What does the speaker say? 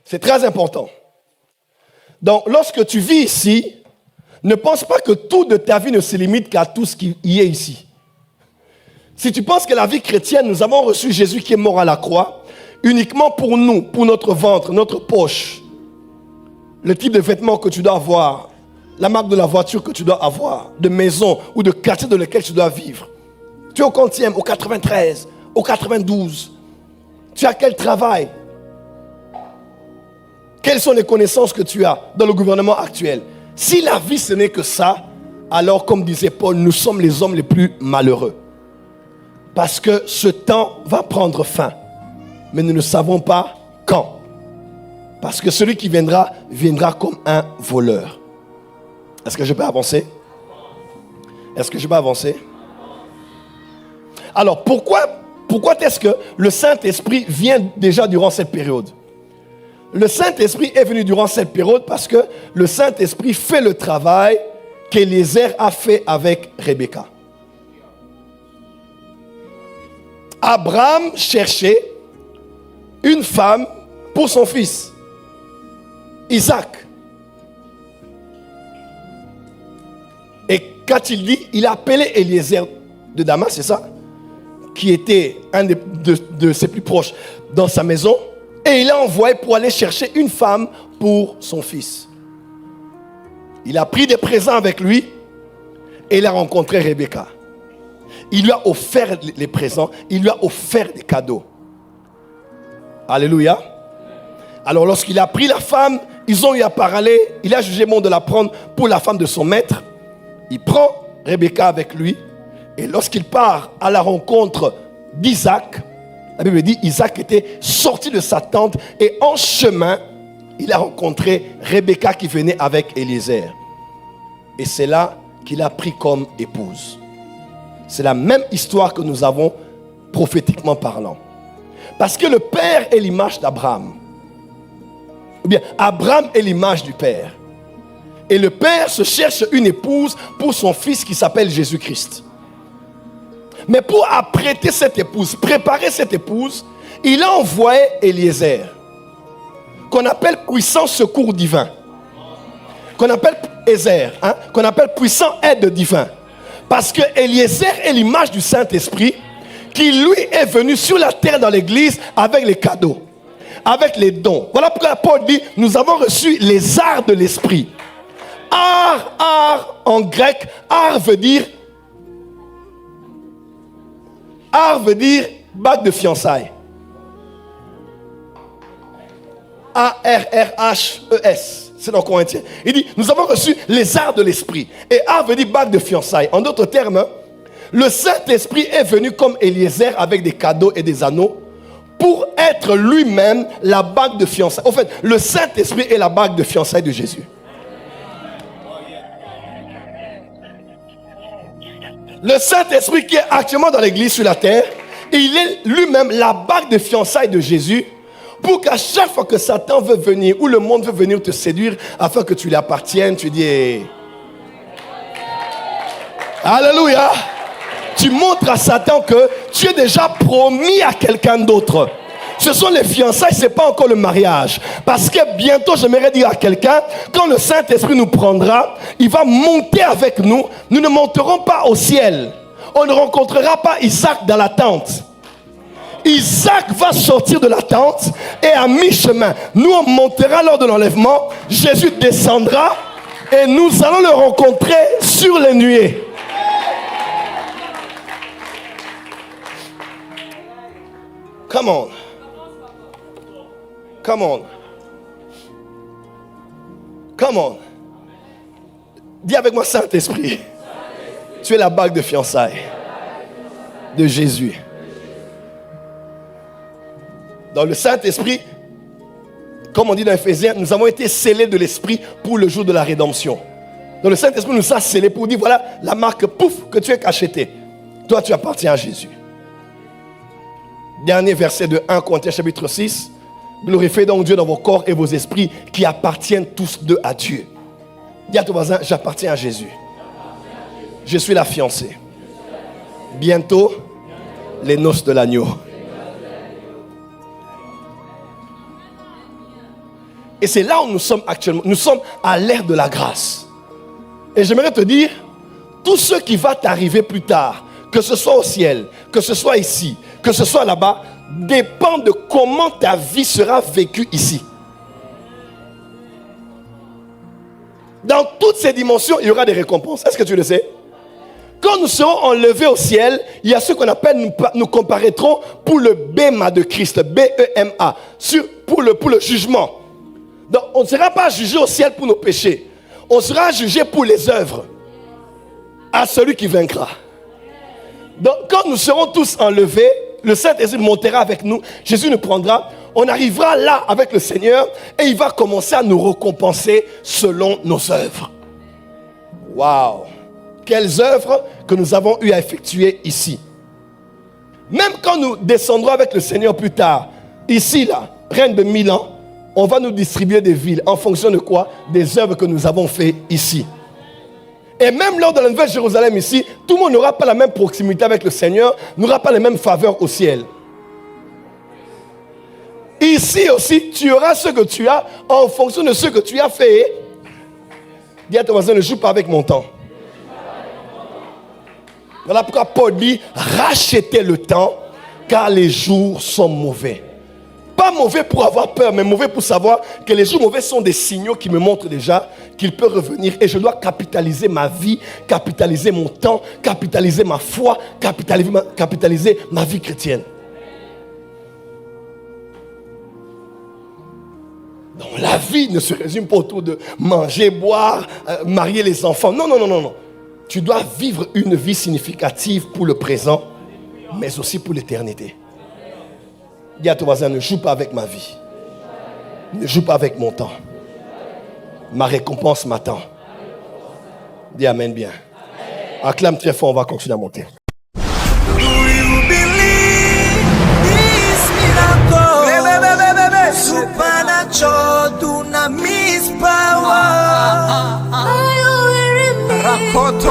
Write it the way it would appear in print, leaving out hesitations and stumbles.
C'est très important. Donc, lorsque tu vis ici, ne pense pas que tout de ta vie ne se limite qu'à tout ce qui y est ici. Si tu penses que la vie chrétienne, nous avons reçu Jésus qui est mort à la croix, uniquement pour nous, pour notre ventre, notre poche, le type de vêtements que tu dois avoir, la marque de la voiture que tu dois avoir, de maison ou de quartier dans lequel tu dois vivre. Tu es au 40e, au 93, au 92. Tu as quel travail? Quelles sont les connaissances que tu as dans le gouvernement actuel? Si la vie ce n'est que ça, alors comme disait Paul, nous sommes les hommes les plus malheureux. Parce que ce temps va prendre fin. Mais nous ne savons pas quand. Parce que celui qui viendra, viendra comme un voleur. Est-ce que je peux avancer? Est-ce que je peux avancer? Alors pourquoi est-ce que le Saint-Esprit vient déjà durant cette période? Le Saint-Esprit est venu durant cette période parce que le Saint-Esprit fait le travail qu'Éliézer a fait avec Rebecca. Abraham cherchait une femme pour son fils, Isaac. Et quand il dit, il a appelé Éliézer de Damas, c'est ça? Qui était un de ses plus proches dans sa maison. Et il l'a envoyé pour aller chercher une femme pour son fils. Il a pris des présents avec lui et il a rencontré Rebecca. Il lui a offert les présents, il lui a offert des cadeaux. Alléluia. Alors lorsqu'il a pris la femme, ils ont eu à parler, il a jugé bon de la prendre pour la femme de son maître. Il prend Rebecca avec lui et lorsqu'il part à la rencontre d'Isaac, la Bible dit Isaac était sorti de sa tente et en chemin, il a rencontré Rebecca qui venait avec Éliézer. Et c'est là qu'il a pris comme épouse. C'est la même histoire que nous avons prophétiquement parlant. Parce que le père est l'image d'Abraham. Ou bien, Abraham est l'image du père. Et le père se cherche une épouse pour son fils qui s'appelle Jésus-Christ. Mais pour apprêter cette épouse, préparer cette épouse, il a envoyé Éliézer, qu'on appelle puissant secours divin, qu'on appelle Ézer, qu'on appelle puissant aide divin. Parce que Éliézer est l'image du Saint-Esprit qui lui est venu sur la terre dans l'église avec les cadeaux, avec les dons. Voilà pourquoi Paul dit, nous avons reçu les arts de l'esprit. Art en grec, art veut dire bague de fiançailles. A-R-R-H-E-S. C'est dans Corinthiens. Il dit, nous avons reçu les arts de l'esprit. Et art veut dire bague de fiançailles. En d'autres termes, le Saint-Esprit est venu comme Éliézer avec des cadeaux et des anneaux pour être lui-même la bague de fiançailles. En fait, le Saint-Esprit est la bague de fiançailles de Jésus. Le Saint-Esprit qui est actuellement dans l'église sur la terre, il est lui-même la bague de fiançailles de Jésus pour qu'à chaque fois que Satan veut venir ou le monde veut venir te séduire afin que tu lui appartiennes, tu dis hey. Alléluia. Tu montres à Satan que tu es déjà promis à quelqu'un d'autre. Ce sont les fiançailles, ce n'est pas encore le mariage. Parce que bientôt, j'aimerais dire à quelqu'un, quand le Saint-Esprit nous prendra, il va monter avec nous. Nous ne monterons pas au ciel. On ne rencontrera pas Isaac dans la tente. Isaac va sortir de la tente et à mi-chemin, nous on montera lors de l'enlèvement. Jésus descendra et nous allons le rencontrer sur les nuées. Come on. Come on. Come on. Dis avec moi, Saint-Esprit. Tu es la bague de fiançailles de Jésus. Dans le Saint-Esprit, comme on dit dans Ephésiens, nous avons été scellés de l'Esprit pour le jour de la rédemption. Dans le Saint-Esprit nous a scellés pour dire, voilà la marque, pouf, que tu es cacheté. Toi, tu appartiens à Jésus. Dernier verset de 1 Corinthiens chapitre 6. Glorifiez donc Dieu dans vos corps et vos esprits qui appartiennent tous deux à Dieu. Dis à ton voisin, j'appartiens à Jésus. Je suis la fiancée. Bientôt, les noces de l'agneau. Et c'est là où nous sommes actuellement. Nous sommes à l'ère de la grâce. Et j'aimerais te dire, tout ce qui va t'arriver plus tard, que ce soit au ciel, que ce soit ici, que ce soit là-bas, dépend de comment ta vie sera vécue ici. Dans toutes ces dimensions, il y aura des récompenses. Est-ce que tu le sais? Quand nous serons enlevés au ciel, il y a ce qu'on appelle, nous comparaîtrons pour le bema de Christ, B-E-M-A, pour le jugement. Donc, on ne sera pas jugé au ciel pour nos péchés. On sera jugé pour les œuvres à celui qui vaincra. Donc, quand nous serons tous enlevés, le Saint-Esprit montera avec nous, Jésus nous prendra, on arrivera là avec le Seigneur et il va commencer à nous récompenser selon nos œuvres. Waouh! Quelles œuvres que nous avons eu à effectuer ici. Même quand nous descendrons avec le Seigneur plus tard, ici là, règne de 1000 ans, on va nous distribuer des villes en fonction de quoi? Des œuvres que nous avons faites ici. Et même lors de la Nouvelle Jérusalem ici, tout le monde n'aura pas la même proximité avec le Seigneur, n'aura pas les mêmes faveurs au ciel. Ici aussi, tu auras ce que tu as en fonction de ce que tu as fait. Dis à ton voisin, ne joue pas avec mon temps. Voilà pourquoi Paul dit, rachetez le temps, car les jours sont mauvais. Pas mauvais pour avoir peur, mais mauvais pour savoir que les jours mauvais sont des signaux qui me montrent déjà qu'il peut revenir. Et je dois capitaliser ma vie, capitaliser mon temps, capitaliser ma foi, capitaliser ma vie chrétienne. Donc la vie ne se résume pas autour de manger, boire, marier les enfants. Non, non, non, non, non. Tu dois vivre une vie significative pour le présent, mais aussi pour l'éternité. Dis à ton voisin, ne joue pas avec ma vie. Ne joue pas avec mon temps. Ma récompense m'attend. Dis amen bien. Acclame très fort, on va continuer à monter. Supernatural dunamis power. Rakoto